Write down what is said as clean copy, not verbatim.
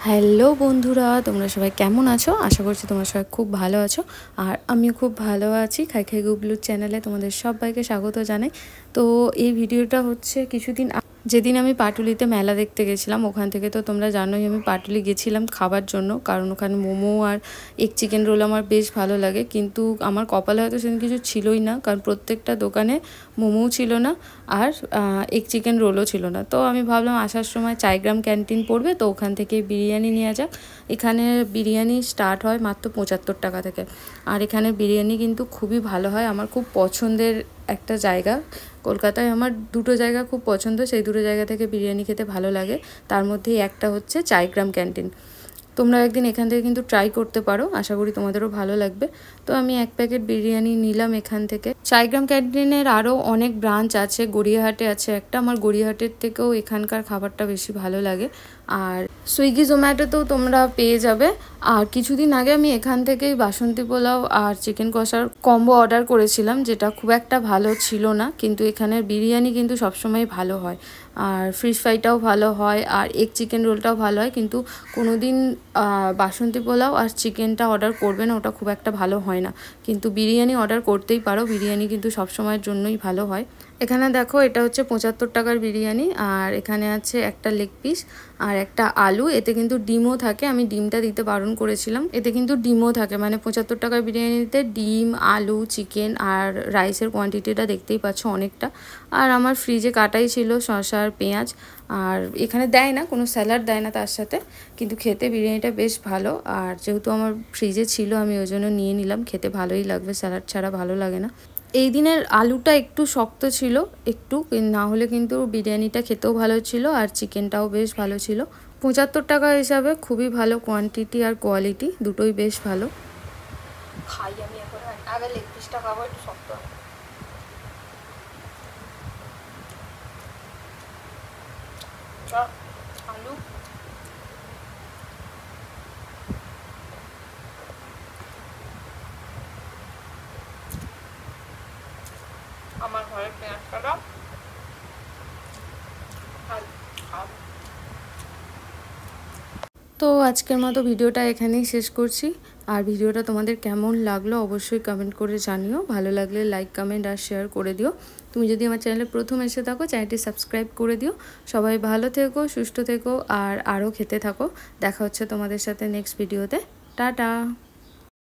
Hello বন্ধুরা, তোমরা সবাই কেমন আছো? আশা করছি তোমরা সবাই খুব ভালো আছো। আর আমিও খুব ভালো আছি। খাই খাই গুবলুর চ্যানেলে তোমাদের সবাইকে স্বাগত জানাই। তো এই ভিডিওটা হচ্ছে কিছুদিন যেদিন আমি পাটুলিতে মেলা দেখতে গেছিলাম, ওখান থেকে তো তোমরা জানোই আমি পাটুলি গেছিলাম খাবার জন্য, কারণ ওখানে মোমো আর এগ চিকেন রোল আমার বেশ ভালো লাগে। কিন্তু আমার কপালে হয়তো সেদিন কিছু ছিলই না, কারণ প্রত্যেকটা দোকানে মোমোও ছিল না আর এগ চিকেন রোলও ছিল না। তো আমি ভাবলাম আসার সময় চাইগ্রাম ক্যান্টিন পড়বে, তো ওখান থেকে বিরিয়ানি নেওয়া যাক। এখানে বিরিয়ানি স্টার্ট হয় মাত্র 75 টাকা থেকে। আর এখানে বিরিয়ানি কিন্তু খুবই ভালো হয়। আমার খুব পছন্দের একটা জায়গা। কলকাতায় আমার দুটো জায়গা খুব পছন্দ, সেই দুটো জায়গা থেকে বিরিয়ানি খেতে ভালো লাগে। তার মধ্যেই একটা হচ্ছে চাইগ্রাম ক্যান্টিন। তোমরা একদিন এখান থেকে কিন্তু ট্রাই করতে পারো, আশা করি তোমাদেরও ভালো লাগবে। তো আমি 1 প্যাকেট বিরিয়ানি নিলাম এখান থেকে। চাইগ্রাম ক্যান্টিনের আরও অনেক ব্রাঞ্চ আছে, গড়িয়াহাটে আছে একটা। আমার গড়িয়াহাটের থেকেও এখানকার খাবারটা বেশি ভালো লাগে। আর সুইগি জোম্যাটোতেও তোমরা পেয়ে যাবে। আর কিছুদিন আগে আমি এখান থেকেই বাসন্তী পোলাও আর চিকেন কষার কম্বো অর্ডার করেছিলাম, যেটা খুব একটা ভালো ছিল না। কিন্তু এখানের বিরিয়ানি কিন্তু সবসময় ভালো হয়, আর ফিশ ফ্রাইটাও ভালো হয়, আর এগ চিকেন রোলটাও ভালো হয়। কিন্তু কোনো দিন বাসন্তী পোলাও আর চিকেনটা অর্ডার করবে না, ওটা খুব একটা ভালো হয় না। কিন্তু বিরিয়ানি অর্ডার করতেই পারো, বিরিয়ানি কিন্তু সবসময়ের জন্যই ভালো হয়। এখানে দেখো, এটা হচ্ছে 75 টাকার বিরিয়ানি। আর এখানে আছে একটা লেগ পিস আর একটা আলু। এতে কিন্তু ডিমও থাকে, আমি ডিমটা দিতে বারণ করেছিলাম। এতে কিন্তু ডিমও থাকে, মানে 75 টাকার বিরিয়ানিতে ডিম, আলু, চিকেন আর রাইসের কোয়ান্টিটিটা দেখতেই পাচ্ছ অনেকটা। আর আমার ফ্রিজে কাটাই ছিল শসা আর পেঁয়াজ। আর এখানে দেয় না, কোনো স্যালাড দেয় না তার সাথে, কিন্তু খেতে বিরিয়ানিটা বেশ ভালো। আর যেহেতু আমার ফ্রিজে ছিল, আমি ওই জন্য নিয়ে নিলাম। খেতে ভালোই লাগবে, স্যালাড ছাড়া ভালো লাগে না। এই দিনের আলুটা একটু শক্ত ছিল, একটু না হলে কিন্তু বিরিয়ানিটা খেতেও ভালো ছিল আর চিকেনটাও বেশ ভালো ছিল। 75 টাকা হিসাবে খুবই ভালো, কোয়ান্টিটি আর কোয়ালিটি দুটোই বেশ ভালো। খাই আমি এখন, আগে লেগ পিসটা খাবো, একটু শক্ত আলু। আমার ঘরে পেঁয়াজ কাটা তো আজকের মতো ভিডিওটা এখানেই শেষ করছি। আর ভিডিওটা তোমাদের কেমন লাগলো অবশ্যই কমেন্ট করে জানিও। ভালো লাগলে লাইক, কমেন্ট আর শেয়ার করে দিও। তুমি যদি আমার চ্যানেলে প্রথম এসে থাকো, চ্যানেলটি সাবস্ক্রাইব করে দিও। সবাই ভালো থেকো, সুস্থ থেকো আর আরও খেতে থাকো। দেখা হচ্ছে তোমাদের সাথে নেক্সট ভিডিওতে। টাটা।